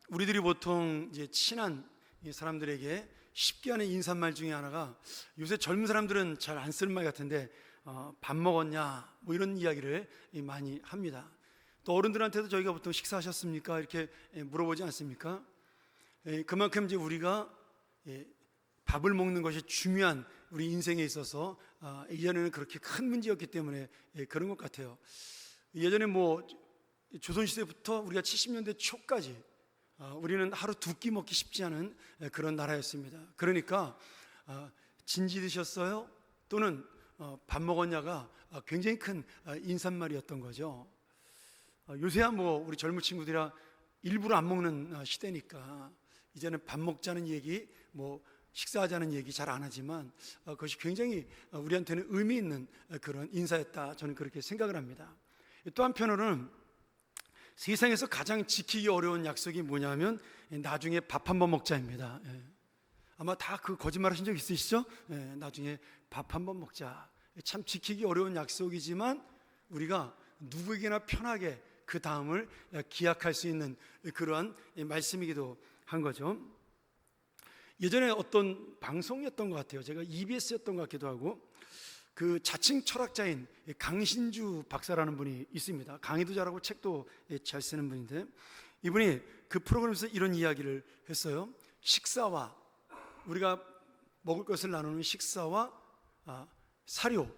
우리들이 보통 이제 친한 사람들에게 쉽게 하는 인사말 중에 하나가, 요새 젊은 사람들은 잘 안 쓰는 말 같은데 밥 먹었냐 뭐 이런 이야기를 많이 합니다. 또 어른들한테도 저희가 보통 식사하셨습니까 이렇게 물어보지 않습니까? 그만큼 이제 우리가 밥을 먹는 것이 중요한 우리 인생에 있어서 예전에는 그렇게 큰 문제였기 때문에 그런 것 같아요. 예전에 뭐 조선시대부터 우리가 70년대 초까지 우리는 하루 두 끼 먹기 쉽지 않은 그런 나라였습니다. 그러니까 진지 드셨어요? 또는 밥 먹었냐가 굉장히 큰 인사말이었던 거죠. 요새야 뭐 우리 젊은 친구들이라 일부러 안 먹는 시대니까 이제는 밥 먹자는 얘기, 뭐 식사하자는 얘기 잘 안 하지만 그것이 굉장히 우리한테는 의미 있는 그런 인사였다, 저는 그렇게 생각을 합니다. 또 한편으로는 세상에서 가장 지키기 어려운 약속이 뭐냐면 나중에 밥 한번 먹자입니다. 아마 다 그 거짓말 하신 적 있으시죠? 나중에 밥 한번 먹자. 참 지키기 어려운 약속이지만 우리가 누구에게나 편하게 그 다음을 기약할 수 있는 그러한 말씀이기도 한 거죠. 예전에 어떤 방송이었던 것 같아요. 제가 EBS였던 것 같기도 하고, 그 자칭 철학자인 강신주 박사라는 분이 있습니다. 강의도 잘하고 책도 잘 쓰는 분인데, 이분이 그 프로그램에서 이런 이야기를 했어요. 식사와, 우리가 먹을 것을 나누는 식사와 사료,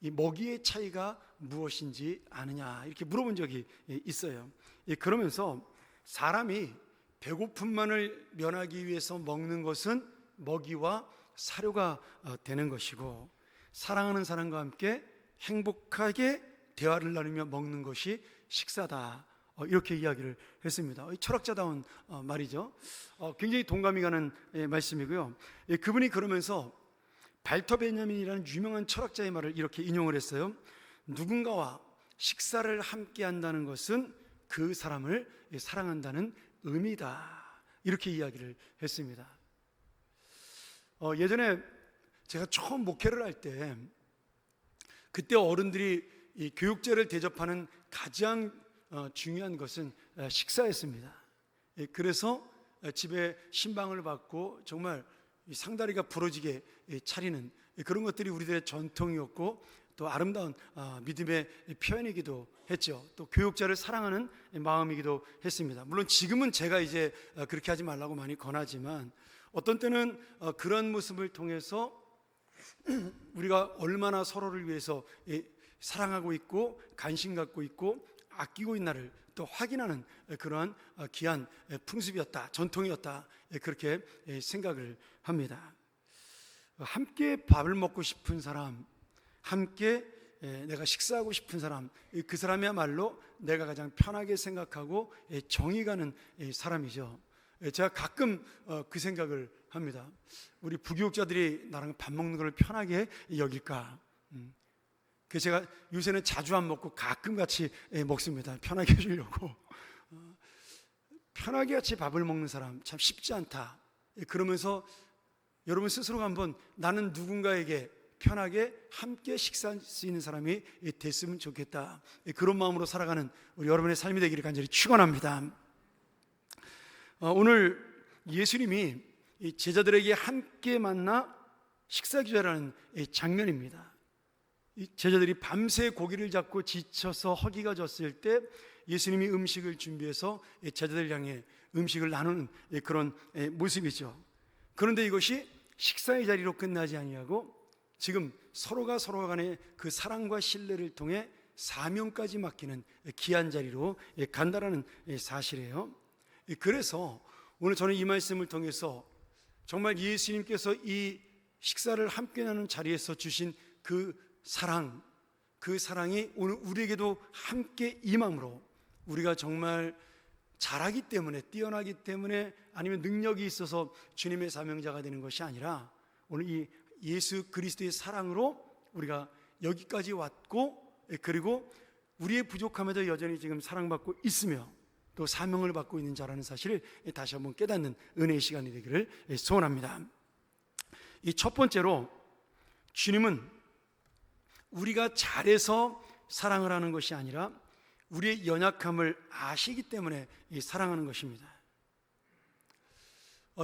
이 먹이의 차이가 무엇인지 아느냐, 이렇게 물어본 적이 있어요. 그러면서 사람이 배고픔만을 면하기 위해서 먹는 것은 먹이와 사료가 되는 것이고, 사랑하는 사람과 함께 행복하게 대화를 나누며 먹는 것이 식사다, 이렇게 이야기를 했습니다. 철학자다운 말이죠. 굉장히 동감이 가는 말씀이고요. 그분이 그러면서 발터 베냐민이라는 유명한 철학자의 말을 이렇게 인용을 했어요. 누군가와 식사를 함께 한다는 것은 그 사람을 사랑한다는 의미다, 이렇게 이야기를 했습니다. 예전에 제가 처음 목회를 할 때, 그때 어른들이 이 교육자를 대접하는 가장 중요한 것은 식사였습니다. 그래서 집에 신방을 받고 정말 상다리가 부러지게 차리는 그런 것들이 우리들의 전통이었고, 또 아름다운 믿음의 표현이기도 했죠. 또 교육자를 사랑하는 마음이기도 했습니다. 물론 지금은 제가 이제 그렇게 하지 말라고 많이 권하지만, 어떤 때는 그런 모습을 통해서 우리가 얼마나 서로를 위해서 사랑하고 있고 관심 갖고 있고 아끼고 있나를 또 확인하는 그러한 귀한 풍습이었다, 전통이었다, 그렇게 생각을 합니다. 함께 밥을 먹고 싶은 사람, 함께 내가 식사하고 싶은 사람, 그 사람이야말로 내가 가장 편하게 생각하고 정이 가는 사람이죠. 제가 가끔 그 생각을 합니다. 우리 부교육자들이 나랑 밥 먹는 걸 편하게 여길까? 그래서 제가 요새는 자주 안 먹고 가끔 같이 먹습니다. 편하게 해주려고. 편하게 같이 밥을 먹는 사람 참 쉽지 않다. 그러면서 여러분 스스로가 한번 나는 누군가에게 편하게 함께 식사할 수 있는 사람이 됐으면 좋겠다, 그런 마음으로 살아가는 우리 여러분의 삶이 되기를 간절히 축원합니다. 오늘 예수님이 제자들에게 함께 만나 식사 기도라는 장면입니다. 제자들이 밤새 고기를 잡고 지쳐서 허기가 졌을 때 예수님이 음식을 준비해서 제자들 향해 음식을 나누는 그런 모습이죠. 그런데 이것이 식사의 자리로 끝나지 아니하고 지금 서로가 서로 간의 그 사랑과 신뢰를 통해 사명까지 맡기는 귀한 자리로 간다라는 사실이에요. 그래서 오늘 저는 이 말씀을 통해서 정말 예수님께서 이 식사를 함께 나누는 자리에서 주신 그 사랑이 오늘 우리에게도 함께 임함으로 우리가 정말 잘하기 때문에, 뛰어나기 때문에, 아니면 능력이 있어서 주님의 사명자가 되는 것이 아니라 오늘 이 예수 그리스도의 사랑으로 우리가 여기까지 왔고, 그리고 우리의 부족함에도 여전히 지금 사랑받고 있으며 또 사명을 받고 있는 자라는 사실을 다시 한번 깨닫는 은혜의 시간이 되기를 소원합니다. 이 첫 번째로, 주님은 우리가 잘해서 사랑을 하는 것이 아니라 우리의 연약함을 아시기 때문에 사랑하는 것입니다.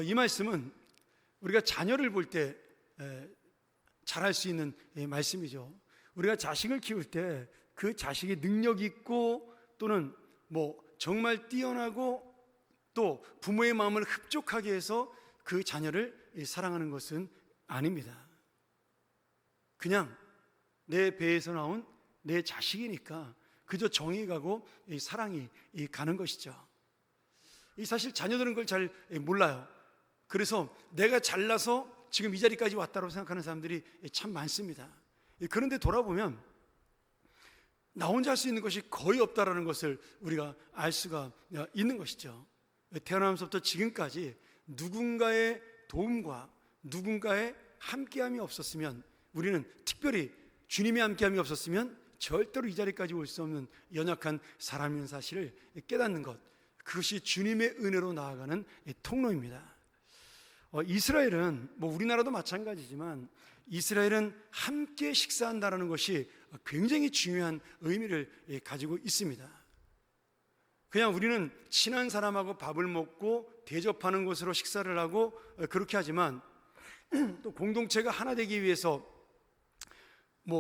이 말씀은 우리가 자녀를 볼 때 잘할 수 있는 말씀이죠. 우리가 자식을 키울 때 그 자식이 능력 있고 또는 정말 뛰어나고 또 부모의 마음을 흡족하게 해서 그 자녀를 사랑하는 것은 아닙니다. 그냥 내 배에서 나온 내 자식이니까 그저 정이 가고 사랑이 가는 것이죠. 사실 자녀들은 그걸 잘 몰라요. 그래서 내가 잘나서 지금 이 자리까지 왔다고 생각하는 사람들이 참 많습니다. 그런데 돌아보면 나 혼자 할 수 있는 것이 거의 없다라는 것을 우리가 알 수가 있는 것이죠. 태어나면서부터 지금까지 누군가의 도움과 누군가의 함께함이 없었으면, 우리는 특별히 주님의 함께함이 없었으면 절대로 이 자리까지 올 수 없는 연약한 사람인 사실을 깨닫는 것, 그것이 주님의 은혜로 나아가는 통로입니다. 이스라엘은 우리나라도 마찬가지지만 이스라엘은 함께 식사한다는 것이 굉장히 중요한 의미를 가지고 있습니다. 그냥 우리는 친한 사람하고 밥을 먹고 대접하는 것으로 식사를 하고 그렇게 하지만 또 공동체가 하나 되기 위해서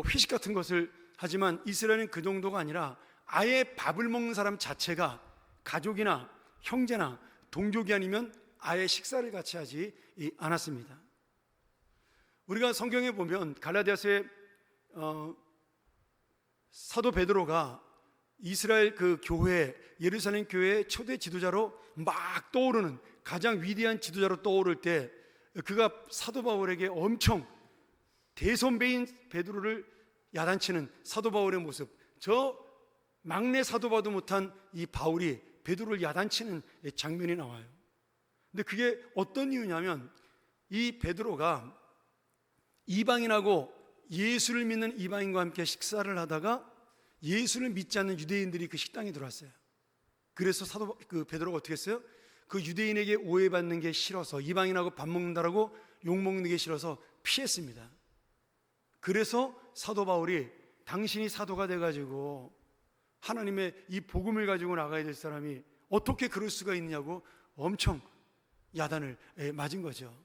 회식 같은 것을 하지만 이스라엘은 그 정도가 아니라 아예 밥을 먹는 사람 자체가 가족이나 형제나 동족이 아니면 아예 식사를 같이 하지 않았습니다. 우리가 성경에 보면 갈라디아서에 사도 베드로가 이스라엘 그 교회, 예루살렘 교회의 초대 지도자로 막 떠오르는, 가장 위대한 지도자로 떠오를 때 그가 사도 바울에게 엄청 대선배인 베드로를 야단치는 사도 바울의 모습, 저 막내 사도 봐도 못한 이 바울이 베드로를 야단치는 장면이 나와요. 근데 그게 어떤 이유냐면 이 베드로가 이방인하고 예수를 믿는 이방인과 함께 식사를 하다가 예수를 믿지 않는 유대인들이 그 식당에 들어왔어요. 그래서 베드로가 어떻게 했어요? 그 유대인에게 오해받는 게 싫어서, 이방인하고 밥 먹는다라고 욕먹는 게 싫어서 피했습니다. 그래서 사도 바울이 당신이 사도가 돼가지고 하나님의 이 복음을 가지고 나가야 될 사람이 어떻게 그럴 수가 있느냐고 엄청 야단을 맞은 거죠.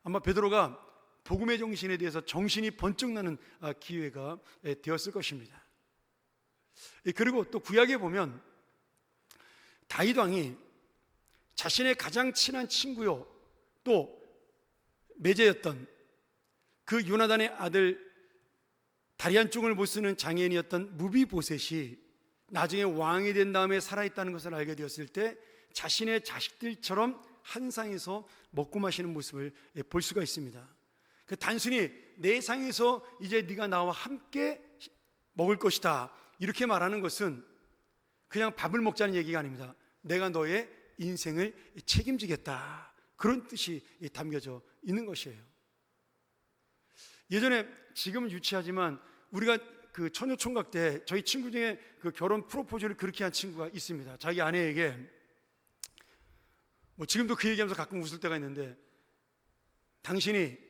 아마 베드로가 복음의 정신에 대해서 정신이 번쩍 나는 기회가 되었을 것입니다. 그리고 또 구약에 보면 다윗 왕이 자신의 가장 친한 친구요 또 매제였던 그 요나단의 아들 다리 한쪽을 못 쓰는 장애인이었던 무비보셋이 나중에 왕이 된 다음에 살아있다는 것을 알게 되었을 때 자신의 자식들처럼 한 상에서 먹고 마시는 모습을 볼 수가 있습니다. 단순히 내 상에서 이제 네가 나와 함께 먹을 것이다 이렇게 말하는 것은 그냥 밥을 먹자는 얘기가 아닙니다. 내가 너의 인생을 책임지겠다, 그런 뜻이 담겨져 있는 것이에요. 예전에, 지금은 유치하지만 우리가 그 처녀총각 때 저희 친구 중에 그 결혼 프로포즈를 그렇게 한 친구가 있습니다. 자기 아내에게 지금도 그 얘기하면서 가끔 웃을 때가 있는데, 당신이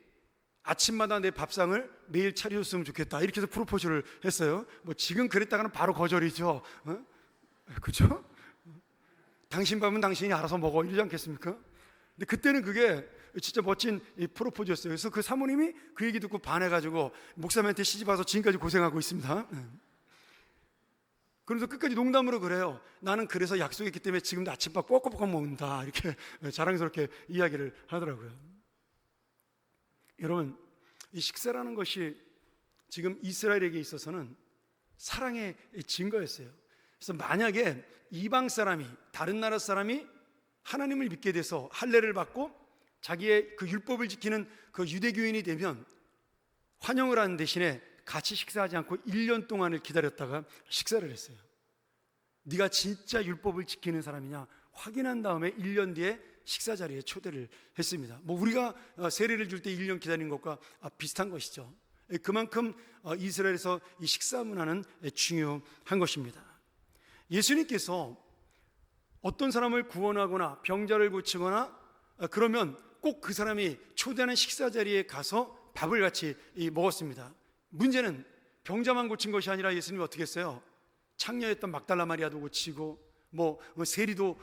아침마다 내 밥상을 매일 차려줬으면 좋겠다 이렇게 해서 프로포즈를 했어요. 지금 그랬다가는 바로 거절이죠. 그렇죠? 당신 밥은 당신이 알아서 먹어 이러지 않겠습니까? 근데 그때는 그게 진짜 멋진 프로포즈였어요. 그래서 그 사모님이 그 얘기 듣고 반해가지고 목사님한테 시집 와서 지금까지 고생하고 있습니다. 그러면서 끝까지 농담으로 그래요. 나는 그래서 약속했기 때문에 지금도 아침밥 뻑뻑뻑 먹는다 이렇게 자랑스럽게 이야기를 하더라고요. 여러분, 이 식사라는 것이 지금 이스라엘에게 있어서는 사랑의 증거였어요. 그래서 만약에 이방 사람이, 다른 나라 사람이 하나님을 믿게 돼서 할례를 받고 자기의 그 율법을 지키는 그 유대교인이 되면 환영을 하는 대신에 같이 식사하지 않고 1년 동안을 기다렸다가 식사를 했어요. 네가 진짜 율법을 지키는 사람이냐 확인한 다음에 1년 뒤에 식사 자리에 초대를 했습니다. 우리가 세례를 줄 때 1년 기다리는 것과 비슷한 것이죠. 그만큼 이스라엘에서 이 식사 문화는 중요한 것입니다. 예수님께서 어떤 사람을 구원하거나 병자를 고치거나 그러면 꼭 그 사람이 초대하는 식사 자리에 가서 밥을 같이 먹었습니다. 문제는 병자만 고친 것이 아니라 예수님이 어떻게 했어요? 창녀였던 막달라 마리아도 고치고 세리도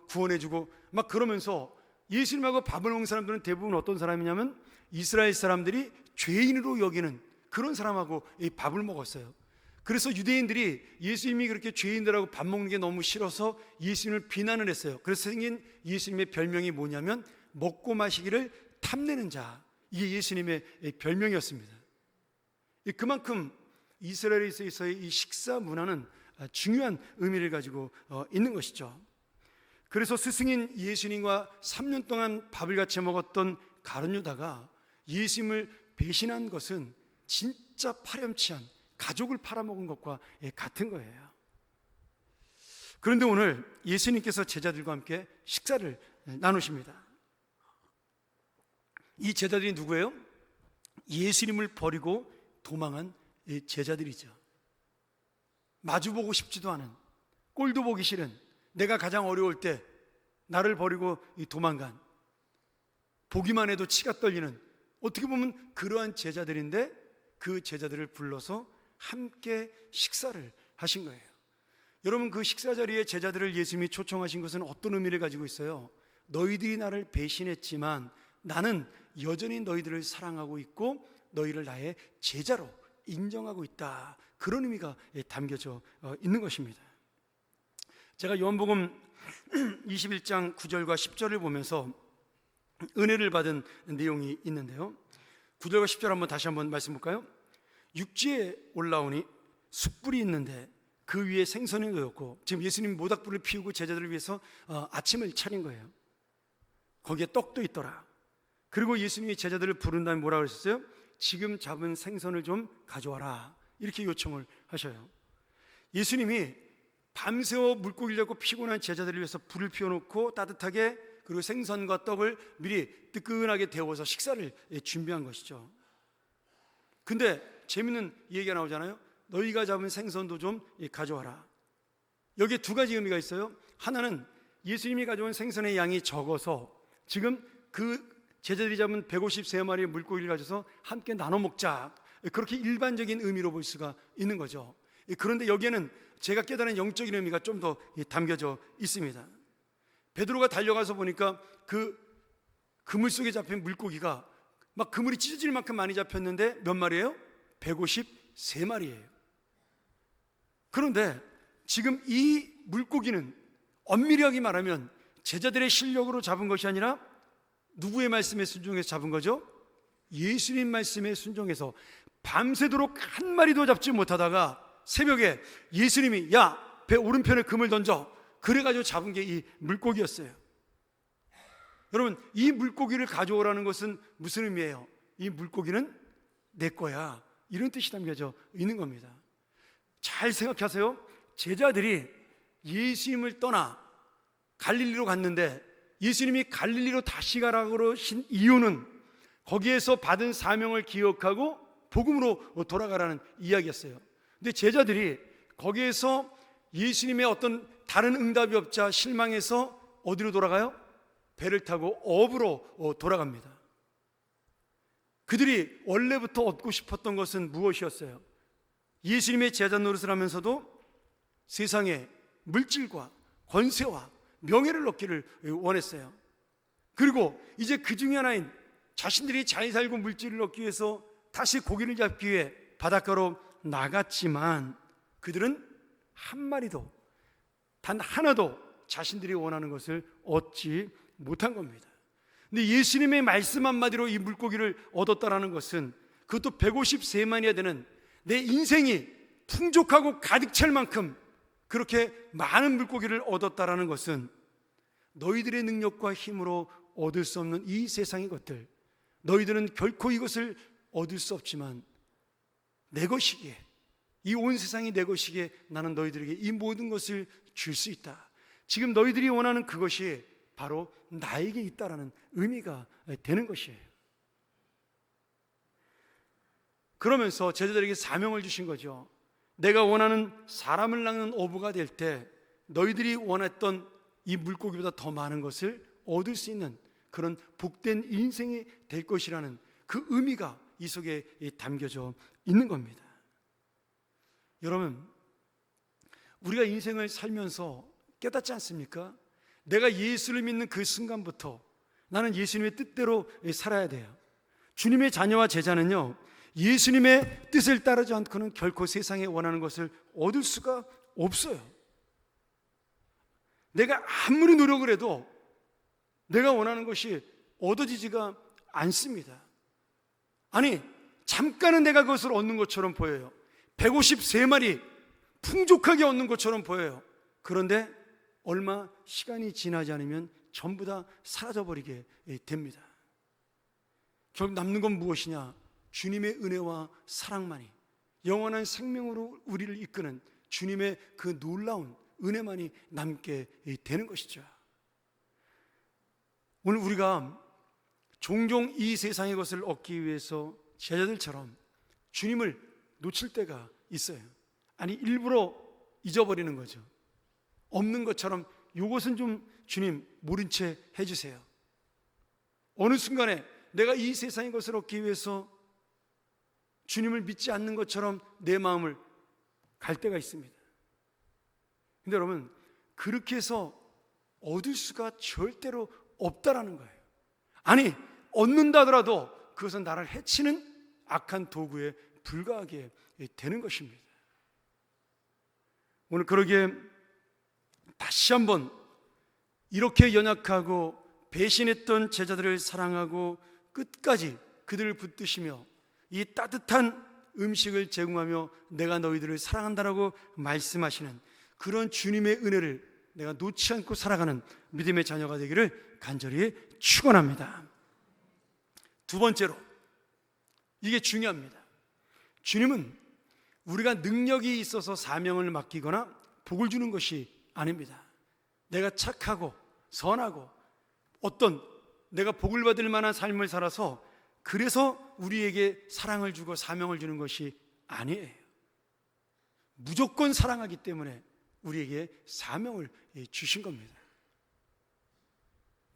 구원해주고 막 그러면서 예수님하고 밥을 먹는 사람들은 대부분 어떤 사람이냐면 이스라엘 사람들이 죄인으로 여기는 그런 사람하고 이 밥을 먹었어요. 그래서 유대인들이 예수님이 그렇게 죄인들하고 밥 먹는 게 너무 싫어서 예수님을 비난을 했어요. 그래서 생긴 예수님의 별명이 뭐냐면 먹고 마시기를 탐내는 자. 이게 예수님의 별명이었습니다. 그만큼 이스라엘에 있어서의 이 식사 문화는 중요한 의미를 가지고 있는 것이죠. 그래서 스승인 예수님과 3년 동안 밥을 같이 먹었던 가룟 유다가 예수님을 배신한 것은 진짜 파렴치한 가족을 팔아먹은 것과 같은 거예요. 그런데 오늘 예수님께서 제자들과 함께 식사를 나누십니다. 이 제자들이 누구예요? 예수님을 버리고 도망한 제자들이죠. 마주보고 싶지도 않은, 꼴도 보기 싫은, 내가 가장 어려울 때 나를 버리고 도망간, 보기만 해도 치가 떨리는, 어떻게 보면 그러한 제자들인데 그 제자들을 불러서 함께 식사를 하신 거예요. 여러분, 그 식사 자리에 제자들을 예수님이 초청하신 것은 어떤 의미를 가지고 있어요? 너희들이 나를 배신했지만 나는 여전히 너희들을 사랑하고 있고 너희를 나의 제자로 인정하고 있다, 그런 의미가 담겨져 있는 것입니다. 제가 요한복음 21장 9절과 10절을 보면서 은혜를 받은 내용이 있는데요, 9절과 10절 한번 다시 한번 말씀 볼까요? 육지에 올라오니 숯불이 있는데 그 위에 생선이 놓였고, 지금 예수님이 모닥불을 피우고 제자들을 위해서 아침을 차린 거예요. 거기에 떡도 있더라. 그리고 예수님이 제자들을 부른 다음에 뭐라고 하셨어요? 지금 잡은 생선을 좀 가져와라, 이렇게 요청을 하셔요. 예수님이 밤새워 물고기를 잡고 피곤한 제자들을 위해서 불을 피워놓고 따뜻하게, 그리고 생선과 떡을 미리 뜨끈하게 데워서 식사를 준비한 것이죠. 근데 재밌는 얘기가 나오잖아요. 너희가 잡은 생선도 좀 가져와라. 여기에 두 가지 의미가 있어요. 하나는 예수님이 가져온 생선의 양이 적어서 지금 그 제자들이 잡은 153마리의 물고기를 가져서 함께 나눠 먹자, 그렇게 일반적인 의미로 볼 수가 있는 거죠. 그런데 여기에는 제가 깨달은 영적인 의미가 좀 더 담겨져 있습니다. 베드로가 달려가서 보니까 그 그물 속에 잡힌 물고기가 막 그물이 찢어질 만큼 많이 잡혔는데 몇 마리예요? 153마리예요. 그런데 지금 이 물고기는 엄밀하게 말하면 제자들의 실력으로 잡은 것이 아니라 누구의 말씀에 순종해서 잡은 거죠? 예수님 말씀에 순종해서 밤새도록 한 마리도 잡지 못하다가 새벽에 예수님이 야, 배 오른편에 금을 던져, 그래가지고 잡은 게 이 물고기였어요. 여러분, 이 물고기를 가져오라는 것은 무슨 의미예요? 이 물고기는 내 거야, 이런 뜻이 담겨져 있는 겁니다. 잘 생각하세요. 제자들이 예수님을 떠나 갈릴리로 갔는데 예수님이 갈릴리로 다시 가라고 그러신 이유는 거기에서 받은 사명을 기억하고 복음으로 돌아가라는 이야기였어요. 근데 제자들이 거기에서 예수님의 어떤 다른 응답이 없자 실망해서 어디로 돌아가요? 배를 타고 어부로 돌아갑니다. 그들이 원래부터 얻고 싶었던 것은 무엇이었어요? 예수님의 제자 노릇을 하면서도 세상의 물질과 권세와 명예를 얻기를 원했어요. 그리고 이제 그 중에 하나인 자신들이 잘 살고 물질을 얻기 위해서 다시 고기를 잡기 위해 바닷가로 나갔지만 그들은 한 마리도, 단 하나도 자신들이 원하는 것을 얻지 못한 겁니다. 근데 예수님의 말씀 한마디로 이 물고기를 얻었다라는 것은, 그것도 153마리나 되는 내 인생이 풍족하고 가득 찰 만큼 그렇게 많은 물고기를 얻었다라는 것은 너희들의 능력과 힘으로 얻을 수 없는 이 세상의 것들, 너희들은 결코 이것을 얻을 수 없지만 내 것이기에, 이 온 세상이 내 것이기에 나는 너희들에게 이 모든 것을 줄 수 있다. 지금 너희들이 원하는 그것이 바로 나에게 있다라는 의미가 되는 것이에요. 그러면서 제자들에게 사명을 주신 거죠. 내가 원하는 사람을 낚는 어부가 될 때 너희들이 원했던 이 물고기보다 더 많은 것을 얻을 수 있는 그런 복된 인생이 될 것이라는 그 의미가 이 속에 담겨져 있는 겁니다. 여러분, 우리가 인생을 살면서 깨닫지 않습니까? 내가 예수를 믿는 그 순간부터 나는 예수님의 뜻대로 살아야 돼요. 주님의 자녀와 제자는요, 예수님의 뜻을 따르지 않고는 결코 세상에 원하는 것을 얻을 수가 없어요. 내가 아무리 노력을 해도 내가 원하는 것이 얻어지지가 않습니다. 아니, 잠깐은 내가 그것을 얻는 것처럼 보여요. 153마리 풍족하게 얻는 것처럼 보여요. 그런데 얼마 시간이 지나지 않으면 전부 다 사라져버리게 됩니다. 결국 남는 건 무엇이냐? 주님의 은혜와 사랑만이, 영원한 생명으로 우리를 이끄는 주님의 그 놀라운 은혜만이 남게 되는 것이죠. 오늘 우리가 종종 이 세상의 것을 얻기 위해서 제자들처럼 주님을 놓칠 때가 있어요. 아니, 일부러 잊어버리는 거죠. 없는 것처럼 이것은 좀 주님 모른 채 해주세요. 어느 순간에 내가 이 세상의 것을 얻기 위해서 주님을 믿지 않는 것처럼 내 마음을 갈 때가 있습니다. 근데 여러분, 그렇게 해서 얻을 수가 절대로 없다라는 거예요. 아니, 얻는다 하더라도 그것은 나를 해치는 악한 도구에 불과하게 되는 것입니다. 오늘 그러기에 다시 한번 이렇게 연약하고 배신했던 제자들을 사랑하고 끝까지 그들을 붙드시며 이 따뜻한 음식을 제공하며 내가 너희들을 사랑한다라고 말씀하시는 그런 주님의 은혜를 내가 놓지 않고 살아가는 믿음의 자녀가 되기를 간절히 축원합니다. 두 번째로, 이게 중요합니다. 주님은 우리가 능력이 있어서 사명을 맡기거나 복을 주는 것이 아닙니다. 내가 착하고 선하고 어떤 내가 복을 받을 만한 삶을 살아서 그래서 우리에게 사랑을 주고 사명을 주는 것이 아니에요. 무조건 사랑하기 때문에 우리에게 사명을 주신 겁니다.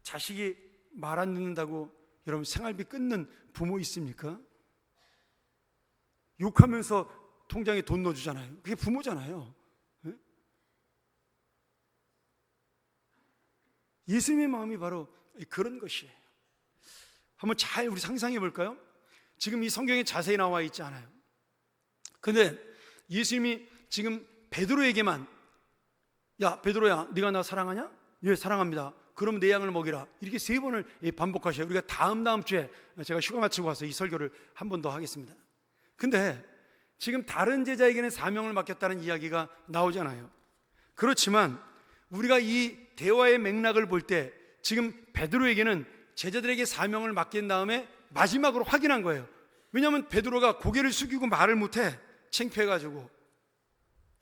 자식이 말 안 듣는다고 여러분 생활비 끊는 부모 있습니까? 욕하면서 통장에 돈 넣어주잖아요. 그게 부모잖아요. 예수님의 마음이 바로 그런 것이에요. 한번 잘 우리 상상해 볼까요? 지금 이 성경에 자세히 나와 있지 않아요. 근데 예수님이 지금 베드로에게만, 야 베드로야, 네가 나 사랑하냐? 예, 사랑합니다. 그럼 내 양을 먹이라. 이렇게 3번을 반복하셔요. 우리가 다음 주에 제가 휴가 마치고 와서 이 설교를 한 번 더 하겠습니다. 근데 지금 다른 제자에게는 사명을 맡겼다는 이야기가 나오잖아요. 그렇지만 우리가 이 대화의 맥락을 볼 때 지금 베드로에게는 제자들에게 사명을 맡긴 다음에 마지막으로 확인한 거예요. 왜냐하면 베드로가 고개를 숙이고 말을 못해. 창피해가지고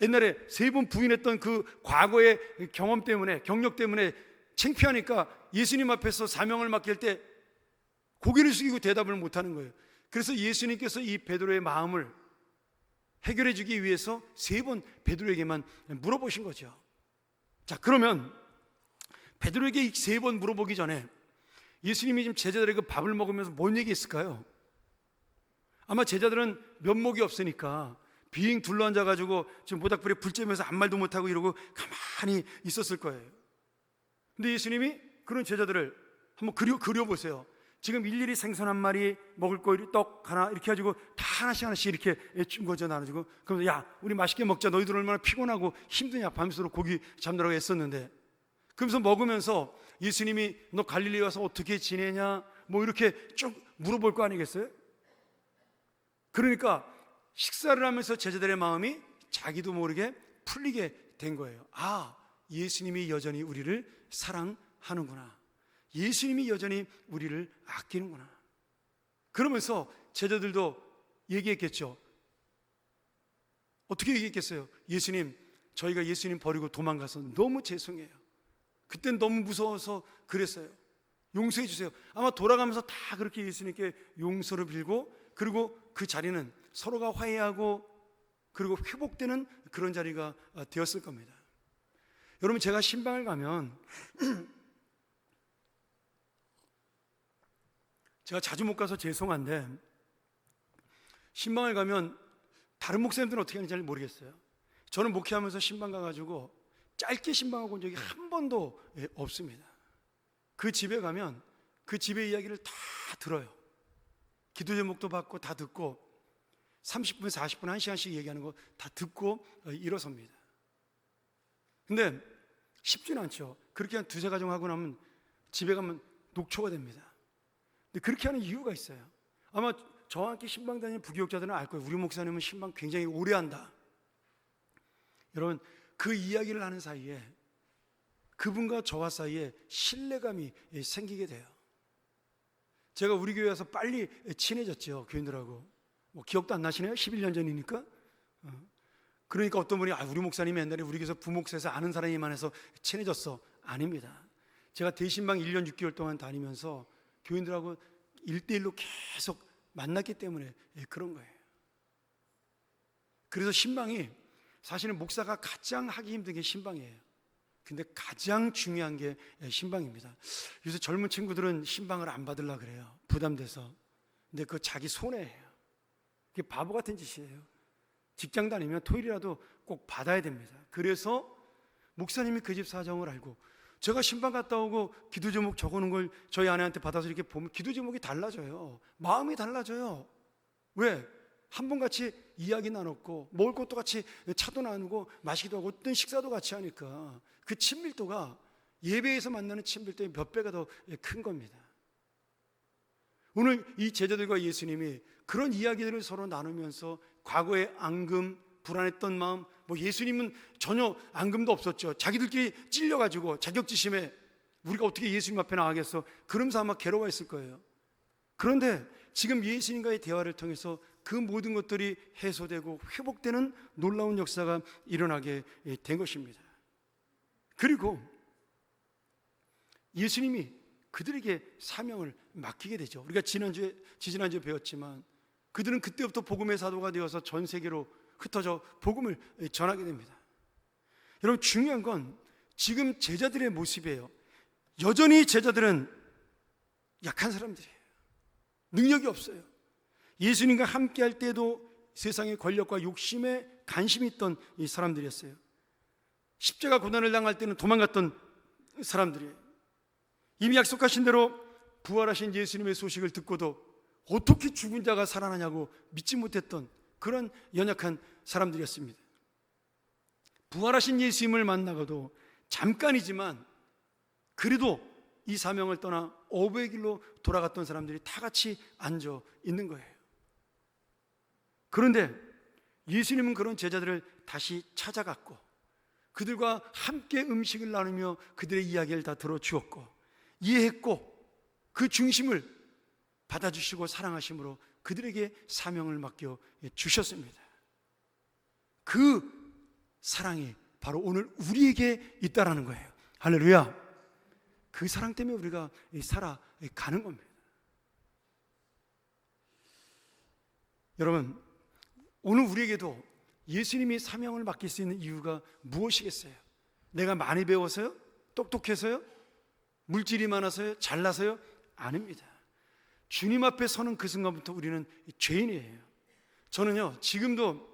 옛날에 3번 부인했던 그 과거의 경험 때문에, 경력 때문에 창피하니까 예수님 앞에서 사명을 맡길 때 고개를 숙이고 대답을 못하는 거예요. 그래서 예수님께서 이 베드로의 마음을 해결해 주기 위해서 3번 베드로에게만 물어보신 거죠. 자, 그러면 베드로에게 3번 물어보기 전에 예수님이 지금 제자들에게 밥을 먹으면서 뭔 얘기했을까요? 아마 제자들은 면목이 없으니까 빙 둘러앉아가지고 지금 모닥불에 불 쬐면서 아무 말도 못하고 이러고 가만히 있었을 거예요. 근데 예수님이 그런 제자들을 한번 그려보세요. 지금 일일이 생선 한 마리, 먹을 거 떡 하나 이렇게 해가지고 다 하나씩 이렇게 준 거죠, 나눠주고. 그러면서 야, 우리 맛있게 먹자. 너희들 얼마나 피곤하고 힘드냐, 밤새도록 고기 잡느라고 했었는데. 그러면서 먹으면서 예수님이 너 갈릴리 와서 어떻게 지내냐 뭐 이렇게 쭉 물어볼 거 아니겠어요? 그러니까 식사를 하면서 제자들의 마음이 자기도 모르게 풀리게 된 거예요. 아, 예수님이 여전히 우리를 사랑하는구나. 예수님이 여전히 우리를 아끼는구나. 그러면서 제자들도 얘기했겠죠. 어떻게 얘기했겠어요? 예수님, 저희가 예수님 버리고 도망가서 너무 죄송해요. 그땐 너무 무서워서 그랬어요. 용서해 주세요. 아마 돌아가면서 다 그렇게 예수님께 용서를 빌고, 그리고 그 자리는 서로가 화해하고 그리고 회복되는 그런 자리가 되었을 겁니다. 여러분, 제가 신방을 가면 제가 자주 못 가서 죄송한데, 신방을 가면 다른 목사님들은 어떻게 하는지 잘 모르겠어요. 저는 목회하면서 신방 가가지고 짧게 신방하고 온 적이 한 번도 없습니다. 그 집에 가면 그 집의 이야기를 다 들어요. 기도 제목도 받고 다 듣고 30분, 40분, 1시간씩 얘기하는 거 다 듣고 일어섭니다. 근데 쉽지는 않죠. 그렇게 한 두세 가정 하고 나면 집에 가면 녹초가 됩니다. 근데 그렇게 하는 이유가 있어요. 아마 저와 함께 신방 다니는 부교육자들은 알 거예요. 우리 목사님은 신방 굉장히 오래 한다. 여러분, 그 이야기를 하는 사이에 그분과 저와 사이에 신뢰감이 생기게 돼요. 제가 우리 교회 와서 빨리 친해졌죠. 교인들하고. 뭐 기억도 안 나시네요? 11년 전이니까. 그러니까 어떤 분이 우리 목사님이 옛날에 우리 교회에서 부목사에서 아는 사람이만 해서 친해졌어. 아닙니다. 제가 대신방 1년 6개월 동안 다니면서 교인들하고 1대1로 계속 만났기 때문에 그런 거예요. 그래서 신방이 사실은 목사가 가장 하기 힘든 게 신방이에요. 근데 가장 중요한 게 신방입니다. 요새 젊은 친구들은 신방을 안 받으려고 그래요. 부담돼서. 근데 그거 자기 손해예요. 그게 바보 같은 짓이에요. 직장 다니면 토요일이라도 꼭 받아야 됩니다. 그래서 목사님이 그 집 사정을 알고, 제가 신방 갔다 오고 기도 제목 적어놓은 걸 저희 아내한테 받아서 이렇게 보면 기도 제목이 달라져요. 마음이 달라져요. 왜? 한 번 같이 이야기 나눴고 먹을 것도 같이 차도 나누고 마시기도 하고 어떤 식사도 같이 하니까 그 친밀도가 예배에서 만나는 친밀도의 몇 배가 더 큰 겁니다. 오늘 이 제자들과 예수님이 그런 이야기들을 서로 나누면서 과거의 앙금, 불안했던 마음, 뭐 예수님은 전혀 앙금도 없었죠. 자기들끼리 찔려가지고 자격지심에 우리가 어떻게 예수님 앞에 나가겠어, 그러면서 아마 괴로워했을 거예요. 그런데 지금 예수님과의 대화를 통해서 그 모든 것들이 해소되고 회복되는 놀라운 역사가 일어나게 된 것입니다. 그리고 예수님이 그들에게 사명을 맡기게 되죠. 우리가 지지난주에 배웠지만 그들은 그때부터 복음의 사도가 되어서 전 세계로 흩어져 복음을 전하게 됩니다. 여러분, 중요한 건 지금 제자들의 모습이에요. 여전히 제자들은 약한 사람들이에요. 능력이 없어요. 예수님과 함께 할 때도 세상의 권력과 욕심에 관심이 있던 이 사람들이었어요. 십자가 고난을 당할 때는 도망갔던 사람들이에요. 이미 약속하신 대로 부활하신 예수님의 소식을 듣고도 어떻게 죽은 자가 살아나냐고 믿지 못했던 그런 연약한 사람들이었습니다. 부활하신 예수님을 만나고도 잠깐이지만 그래도 이 사명을 떠나 어부의 길로 돌아갔던 사람들이 다 같이 앉아 있는 거예요. 그런데 예수님은 그런 제자들을 다시 찾아갔고 그들과 함께 음식을 나누며 그들의 이야기를 다 들어주었고 이해했고 그 중심을 받아주시고 사랑하심으로 그들에게 사명을 맡겨 주셨습니다. 그 사랑이 바로 오늘 우리에게 있다라는 거예요. 할렐루야. 그 사랑 때문에 우리가 살아가는 겁니다. 여러분, 오늘 우리에게도 예수님이 사명을 맡길 수 있는 이유가 무엇이겠어요? 내가 많이 배워서요? 똑똑해서요? 물질이 많아서요? 잘나서요? 아닙니다. 주님 앞에 서는 그 순간부터 우리는 죄인이에요. 저는요, 지금도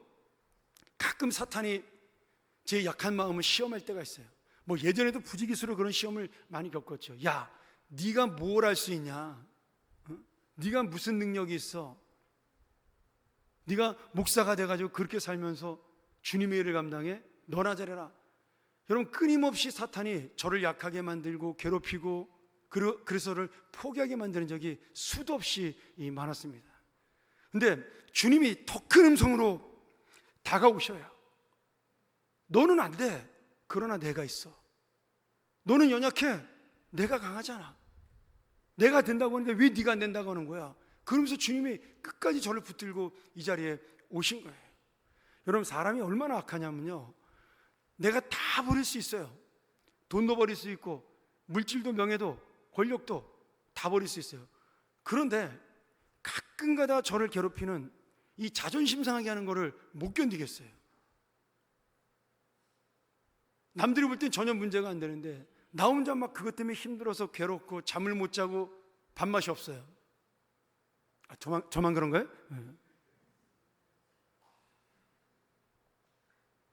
가끔 사탄이 제 약한 마음을 시험할 때가 있어요. 뭐 예전에도 부지기수로 그런 시험을 많이 겪었죠. 야, 네가 뭘 할 수 있냐? 네가 무슨 능력이 있어? 네가 목사가 돼가지고 그렇게 살면서 주님의 일을 감당해? 너나 잘해라. 여러분, 끊임없이 사탄이 저를 약하게 만들고 괴롭히고 그래서 저를 포기하게 만드는 적이 수도 없이 많았습니다. 근데 주님이 더 큰 음성으로 다가오셔요. 너는 안 돼. 그러나 내가 있어. 너는 연약해. 내가 강하잖아. 내가 된다고 하는데 왜 네가 안 된다고 하는 거야? 그러면서 주님이 끝까지 저를 붙들고 이 자리에 오신 거예요. 여러분, 사람이 얼마나 악하냐면요, 내가 다 버릴 수 있어요. 돈도 버릴 수 있고 물질도 명예도 권력도 다 버릴 수 있어요. 그런데 가끔가다 저를 괴롭히는 이 자존심 상하게 하는 거를 못 견디겠어요. 남들이 볼 땐 전혀 문제가 안 되는데 나 혼자 막 그것 때문에 힘들어서 괴롭고 잠을 못 자고 밥맛이 없어요. 저만 그런가요?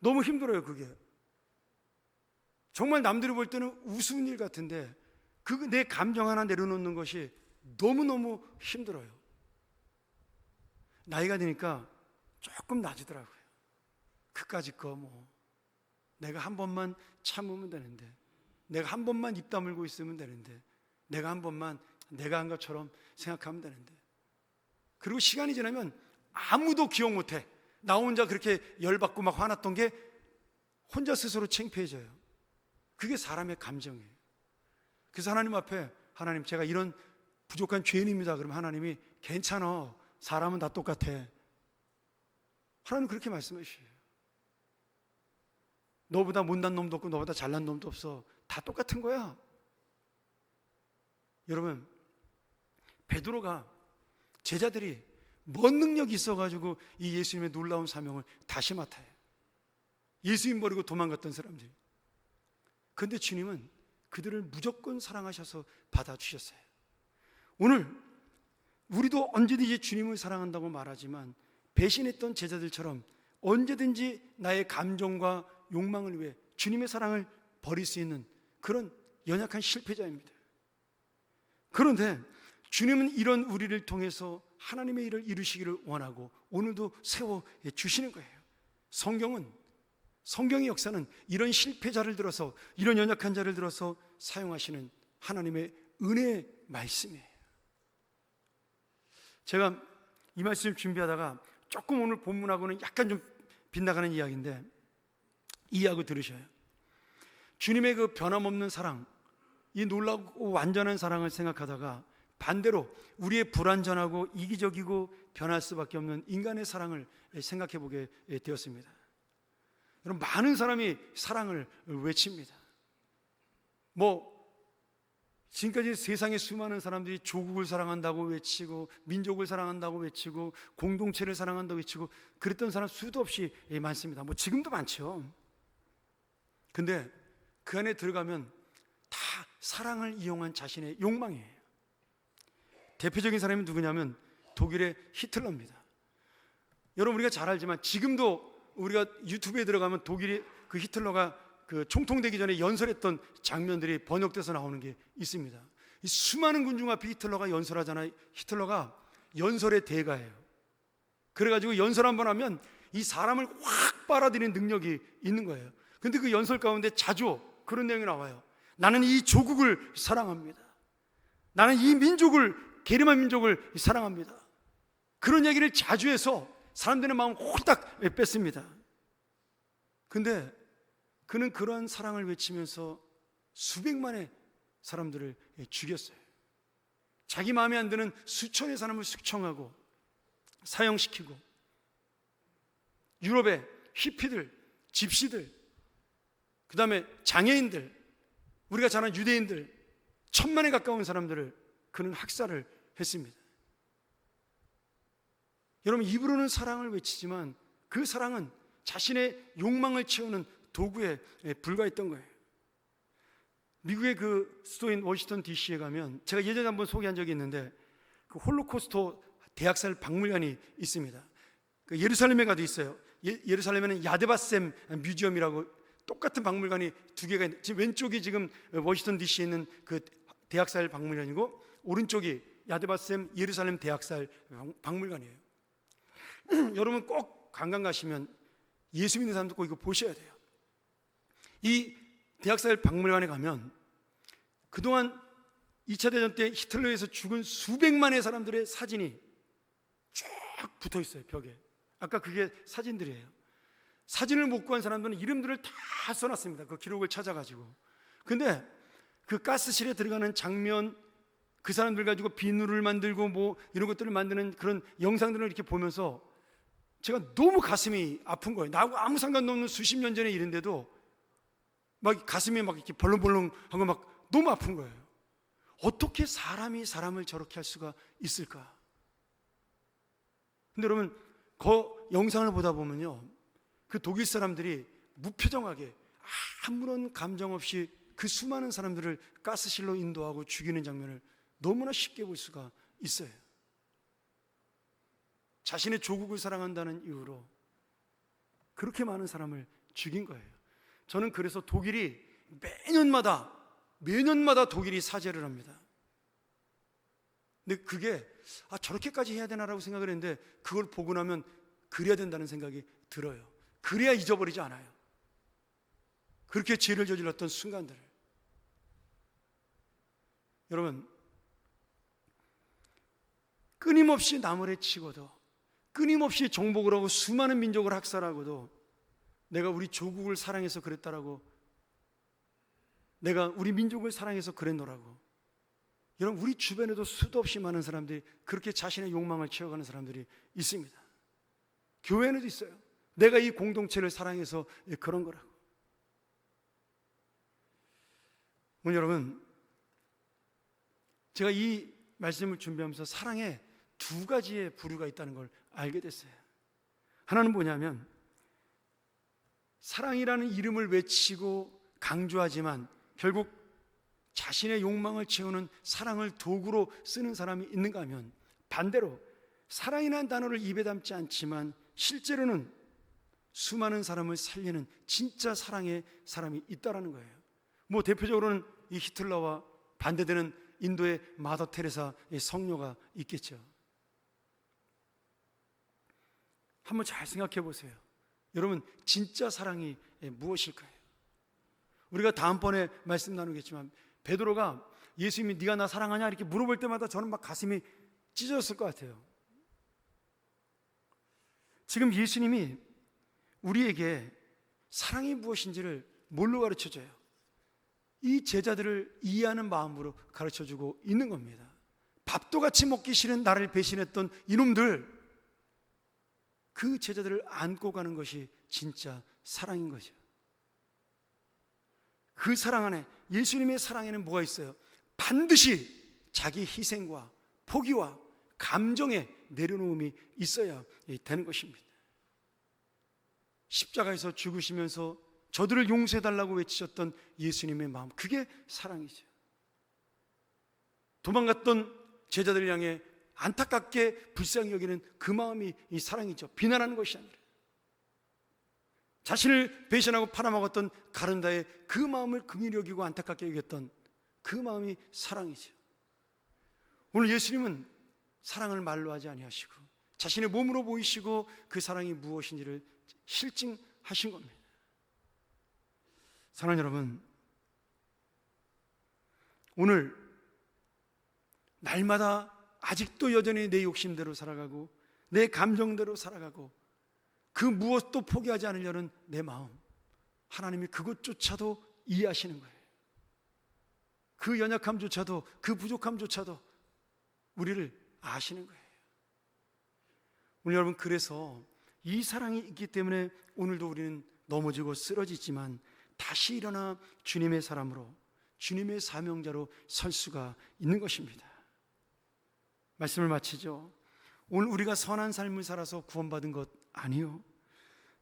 너무 힘들어요. 그게 정말 남들이 볼 때는 우스운 일 같은데 내 감정 하나 내려놓는 것이 너무너무 힘들어요. 나이가 드니까 조금 나아지더라고요. 그까짓 거 내가 한 번만 참으면 되는데, 내가 한 번만 입 다물고 있으면 되는데, 내가 한 번만 내가 한 것처럼 생각하면 되는데, 그리고 시간이 지나면 아무도 기억 못해. 나 혼자 그렇게 열받고 막 화났던 게 혼자 스스로 창피해져요. 그게 사람의 감정이에요. 그래서 하나님 앞에, 하나님 제가 이런 부족한 죄인입니다. 그러면 하나님이 괜찮아, 사람은 다 똑같아. 하나님 그렇게 말씀하시요. 너보다 못난 놈도 없고 너보다 잘난 놈도 없어. 다 똑같은 거야. 여러분, 베드로가 제자들이 뭔 능력이 있어가지고 이 예수님의 놀라운 사명을 다시 맡아요. 예수님 버리고 도망갔던 사람들. 그런데 주님은 그들을 무조건 사랑하셔서 받아주셨어요. 오늘 우리도 언제든지 주님을 사랑한다고 말하지만 배신했던 제자들처럼 언제든지 나의 감정과 욕망을 위해 주님의 사랑을 버릴 수 있는 그런 연약한 실패자입니다. 그런데 주님은 이런 우리를 통해서 하나님의 일을 이루시기를 원하고 오늘도 세워주시는 거예요. 성경의 역사는 이런 실패자를 들어서, 이런 연약한 자를 들어서 사용하시는 하나님의 은혜의 말씀이에요. 제가 이 말씀을 준비하다가 조금 오늘 본문하고는 약간 좀 빗나가는 이야기인데 이해하고 들으셔요. 주님의 그 변함없는 사랑, 이 놀랍고 완전한 사랑을 생각하다가 반대로 우리의 불완전하고 이기적이고 변할 수밖에 없는 인간의 사랑을 생각해 보게 되었습니다. 여러분, 많은 사람이 사랑을 외칩니다. 지금까지 세상의 수많은 사람들이 조국을 사랑한다고 외치고 민족을 사랑한다고 외치고 공동체를 사랑한다고 외치고 그랬던 사람 수도 없이 많습니다. 지금도 많죠. 근데 그 안에 들어가면 다 사랑을 이용한 자신의 욕망이에요. 대표적인 사람이 누구냐면 독일의 히틀러입니다. 여러분, 우리가 잘 알지만 지금도 우리가 유튜브에 들어가면 독일이 그 히틀러가 그 총통되기 전에 연설했던 장면들이 번역돼서 나오는 게 있습니다. 이 수많은 군중 앞에 히틀러가 연설하잖아요. 히틀러가 연설의 대가예요. 그래가지고 연설 한번 하면 이 사람을 확 빨아들이는 능력이 있는 거예요. 근데 그 연설 가운데 자주 그런 내용이 나와요. 나는 이 조국을 사랑합니다. 나는 이 민족을, 게르만 민족을 사랑합니다. 그런 얘기를 자주 해서 사람들의 마음을 홀딱 뺐습니다. 근데 그는 그러한 사랑을 외치면서 수백만의 사람들을 죽였어요. 자기 마음에 안 드는 수천의 사람을 숙청하고 사형시키고, 유럽의 히피들, 집시들, 그 다음에 장애인들, 우리가 잘 아는 유대인들 1000만에 가까운 사람들을 그는 학살을 했습니다. 여러분, 입으로는 사랑을 외치지만 그 사랑은 자신의 욕망을 채우는 도구에 불과했던 거예요. 미국의 그 수도인 워싱턴 DC에 가면, 제가 예전에 한번 소개한 적이 있는데, 그 홀로코스트 대학살 박물관이 있습니다. 그 예루살렘에 가도 있어요. 예루살렘에는 야드바셈 뮤지엄이라고 똑같은 박물관이 두 개가 있는데, 지금 왼쪽이 지금 워싱턴 DC에 있는 그 대학살 박물관이고 오른쪽이 야드바셈 예루살렘 대학살 박물관이에요. 여러분 꼭 관광 가시면 예수 믿는 사람들 꼭 이거 보셔야 돼요. 이 대학살 박물관에 가면 그동안 2차 대전 때 히틀러에 의해서 죽은 수백만의 사람들의 사진이 쭉 붙어 있어요, 벽에. 아까 그게 사진들이에요. 사진을 못 구한 사람들은 이름들을 다 써놨습니다. 그 기록을 찾아가지고. 근데 그 가스실에 들어가는 장면, 그 사람들 가지고 비누를 만들고 이런 것들을 만드는 그런 영상들을 이렇게 보면서 제가 너무 가슴이 아픈 거예요. 나하고 아무 상관도 없는 수십 년 전의 일인데도 막 가슴이 막 이렇게 벌렁벌렁한 거 막 너무 아픈 거예요. 어떻게 사람이 사람을 저렇게 할 수가 있을까? 근데 여러분, 그 영상을 보다 보면요, 그 독일 사람들이 무표정하게 아무런 감정 없이 그 수많은 사람들을 가스실로 인도하고 죽이는 장면을 너무나 쉽게 볼 수가 있어요. 자신의 조국을 사랑한다는 이유로 그렇게 많은 사람을 죽인 거예요. 저는 그래서 독일이 매년마다 독일이 사죄를 합니다. 근데 그게 저렇게까지 해야 되나라고 생각을 했는데, 그걸 보고 나면 그래야 된다는 생각이 들어요. 그래야 잊어버리지 않아요. 그렇게 죄를 저질렀던 순간들을. 여러분, 끊임없이 남을 해치고도, 끊임없이 정복을 하고 수많은 민족을 학살하고도, 내가 우리 조국을 사랑해서 그랬다라고, 내가 우리 민족을 사랑해서 그랬노라고. 여러분, 우리 주변에도 수도 없이 많은 사람들이 그렇게 자신의 욕망을 채워가는 사람들이 있습니다. 교회에도 있어요. 내가 이 공동체를 사랑해서 그런 거라고. 오늘 여러분, 제가 이 말씀을 준비하면서 사랑에 두 가지의 부류가 있다는 걸 알게 됐어요. 하나는 뭐냐면, 사랑이라는 이름을 외치고 강조하지만 결국 자신의 욕망을 채우는 사랑을 도구로 쓰는 사람이 있는가 하면, 반대로 사랑이라는 단어를 입에 담지 않지만 실제로는 수많은 사람을 살리는 진짜 사랑의 사람이 있다라는 거예요. 뭐 대표적으로는 이 히틀러와 반대되는 인도의 마더 테레사의 성녀가 있겠죠. 한번 잘 생각해 보세요. 여러분, 진짜 사랑이 무엇일까요? 우리가 다음번에 말씀 나누겠지만, 베드로가 예수님이 네가 나 사랑하냐 이렇게 물어볼 때마다 저는 막 가슴이 찢어졌을 것 같아요. 지금 예수님이 우리에게 사랑이 무엇인지를 뭘로 가르쳐줘요? 이 제자들을 이해하는 마음으로 가르쳐주고 있는 겁니다. 밥도 같이 먹기 싫은 나를 배신했던 이놈들, 그 제자들을 안고 가는 것이 진짜 사랑인 거죠. 그 사랑 안에, 예수님의 사랑에는 뭐가 있어요? 반드시 자기 희생과 포기와 감정의 내려놓음이 있어야 되는 것입니다. 십자가에서 죽으시면서 저들을 용서해달라고 외치셨던 예수님의 마음, 그게 사랑이죠. 도망갔던 제자들을 향해 안타깝게 불쌍히 여기는 그 마음이 이 사랑이죠. 비난하는 것이 아니라 자신을 배신하고 팔아먹었던 가룟다의 그 마음을 긍휼히 여기고 안타깝게 여겼던 그 마음이 사랑이죠. 오늘 예수님은 사랑을 말로 하지 아니하시고 자신의 몸으로 보이시고 그 사랑이 무엇인지를 실증하신 겁니다. 사랑하는 여러분, 오늘 날마다 아직도 여전히 내 욕심대로 살아가고 내 감정대로 살아가고 그 무엇도 포기하지 않으려는 내 마음, 하나님이 그것조차도 이해하시는 거예요. 그 연약함조차도, 그 부족함조차도 우리를 아시는 거예요. 오늘 여러분, 그래서 이 사랑이 있기 때문에 오늘도 우리는 넘어지고 쓰러지지만 다시 일어나 주님의 사람으로, 주님의 사명자로 설 수가 있는 것입니다. 말씀을 마치죠. 오늘 우리가 선한 삶을 살아서 구원받은 것 아니요,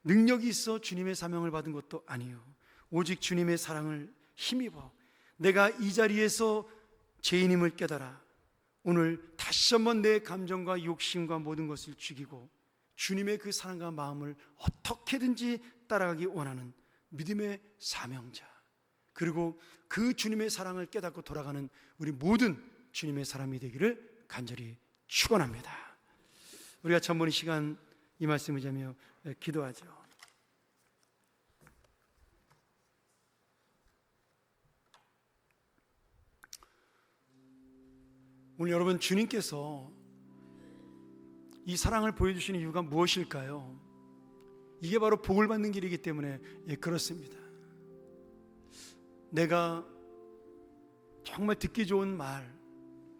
능력이 있어 주님의 사명을 받은 것도 아니요, 오직 주님의 사랑을 힘입어 내가 이 자리에서 죄인임을 깨달아 오늘 다시 한번 내 감정과 욕심과 모든 것을 죽이고 주님의 그 사랑과 마음을 어떻게든지 따라가기 원하는 믿음의 사명자, 그리고 그 주님의 사랑을 깨닫고 돌아가는 우리 모든 주님의 사람이 되기를 간절히 축원합니다. 우리가 전번 이 시간 이 말씀을 자며 기도하죠. 오늘 여러분, 주님께서 이 사랑을 보여주시는 이유가 무엇일까요? 이게 바로 복을 받는 길이기 때문에 그렇습니다. 내가 정말 듣기 좋은 말,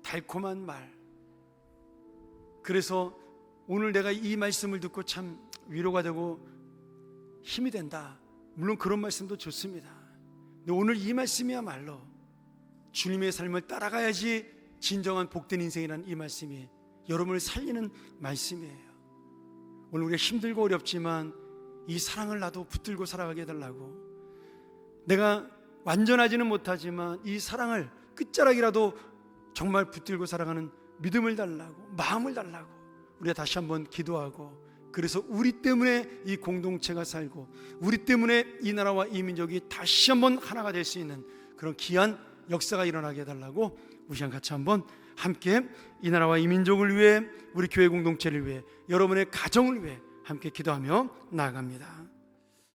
달콤한 말, 그래서 오늘 내가 이 말씀을 듣고 참 위로가 되고 힘이 된다, 물론 그런 말씀도 좋습니다. 근데 오늘 이 말씀이야말로 주님의 삶을 따라가야지 진정한 복된 인생이라는 이 말씀이 여러분을 살리는 말씀이에요. 오늘 우리가 힘들고 어렵지만 이 사랑을 나도 붙들고 살아가게 해달라고, 내가 완전하지는 못하지만 이 사랑을 끝자락이라도 정말 붙들고 살아가는 믿음을 달라고, 마음을 달라고 우리가 다시 한번 기도하고 그래서 우리 때문에 이 공동체가 살고 우리 때문에 이 나라와 이 민족이 다시 한번 하나가 될 수 있는 그런 귀한 역사가 일어나게 해달라고 우리 시간 같이 한번 함께 이 나라와 이 민족을 위해, 우리 교회 공동체를 위해, 여러분의 가정을 위해 함께 기도하며 나아갑니다.